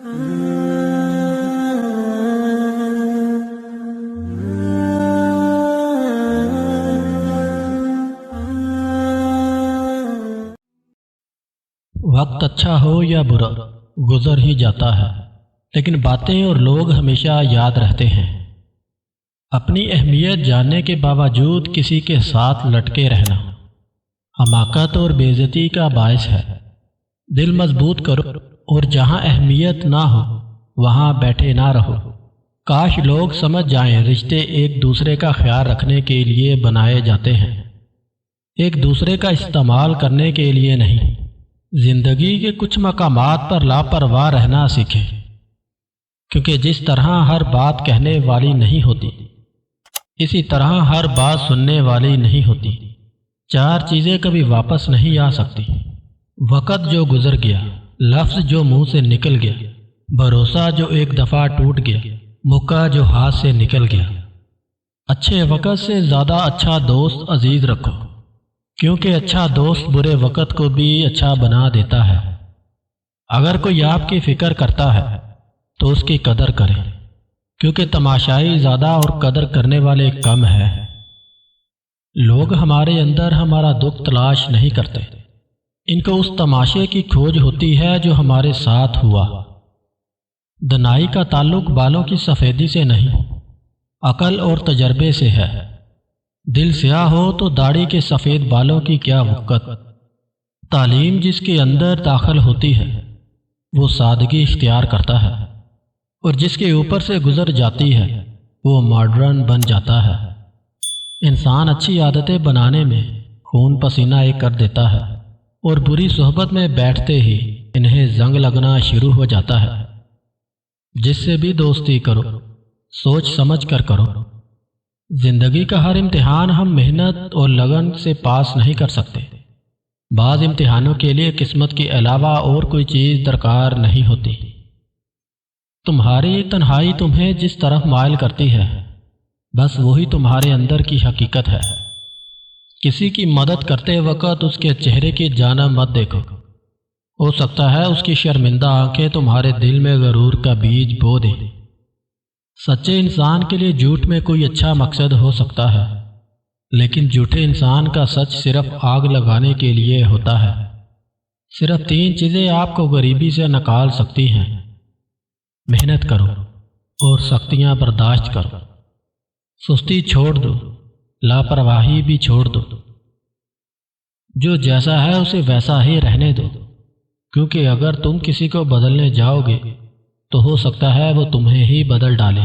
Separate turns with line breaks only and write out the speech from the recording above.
وقت اچھا ہو یا برا گزر ہی جاتا ہے، لیکن باتیں اور لوگ ہمیشہ یاد رہتے ہیں۔ اپنی اہمیت جاننے کے باوجود کسی کے ساتھ لٹکے رہنا حماقت اور بے عزتی کا باعث ہے۔ دل مضبوط کرو اور جہاں اہمیت نہ ہو وہاں بیٹھے نہ رہو۔ کاش لوگ سمجھ جائیں رشتے ایک دوسرے کا خیال رکھنے کے لیے بنائے جاتے ہیں، ایک دوسرے کا استعمال کرنے کے لیے نہیں۔ زندگی کے کچھ مقامات پر لاپرواہ رہنا سیکھیں، کیونکہ جس طرح ہر بات کہنے والی نہیں ہوتی، اسی طرح ہر بات سننے والی نہیں ہوتی۔ 4 چیزیں کبھی واپس نہیں آ سکتی: وقت جو گزر گیا، لفظ جو منہ سے نکل گیا، بھروسہ جو ایک دفعہ ٹوٹ گیا، موقع جو ہاتھ سے نکل گیا۔ اچھے وقت سے زیادہ اچھا دوست عزیز رکھو، کیونکہ اچھا دوست برے وقت کو بھی اچھا بنا دیتا ہے۔ اگر کوئی آپ کی فکر کرتا ہے تو اس کی قدر کریں، کیونکہ تماشائی زیادہ اور قدر کرنے والے کم ہیں۔ لوگ ہمارے اندر ہمارا دکھ تلاش نہیں کرتے، ان کو اس تماشے کی کھوج ہوتی ہے جو ہمارے ساتھ ہوا۔ دنائی کا تعلق بالوں کی سفیدی سے نہیں، عقل اور تجربے سے ہے۔ دل سیاہ ہو تو داڑھی کے سفید بالوں کی کیا وقت۔ تعلیم جس کے اندر داخل ہوتی ہے وہ سادگی اختیار کرتا ہے، اور جس کے اوپر سے گزر جاتی ہے وہ ماڈرن بن جاتا ہے۔ انسان اچھی عادتیں بنانے میں خون پسینہ ایک کر دیتا ہے، اور بری صحبت میں بیٹھتے ہی انہیں زنگ لگنا شروع ہو جاتا ہے۔ جس سے بھی دوستی کرو سوچ سمجھ کر کرو۔ زندگی کا ہر امتحان ہم محنت اور لگن سے پاس نہیں کر سکتے۔ بعض امتحانوں کے لیے قسمت کے علاوہ اور کوئی چیز درکار نہیں ہوتی۔ تمہاری تنہائی تمہیں جس طرف مائل کرتی ہے بس وہی تمہارے اندر کی حقیقت ہے۔ کسی کی مدد کرتے وقت اس کے چہرے کی جانب مت دیکھو، ہو سکتا ہے اس کی شرمندہ آنکھیں تمہارے دل میں غرور کا بیج بو دیں۔ سچے انسان کے لیے جھوٹ میں کوئی اچھا مقصد ہو سکتا ہے، لیکن جھوٹے انسان کا سچ صرف آگ لگانے کے لیے ہوتا ہے۔ صرف 3 چیزیں آپ کو غریبی سے نکال سکتی ہیں: محنت کرو اور سختیاں برداشت کرو، سستی چھوڑ دو، لاپرواہی بھی چھوڑ دو۔ جو جیسا ہے اسے ویسا ہی رہنے دو، کیونکہ اگر تم کسی کو بدلنے جاؤ گے تو ہو سکتا ہے وہ تمہیں ہی بدل ڈالے۔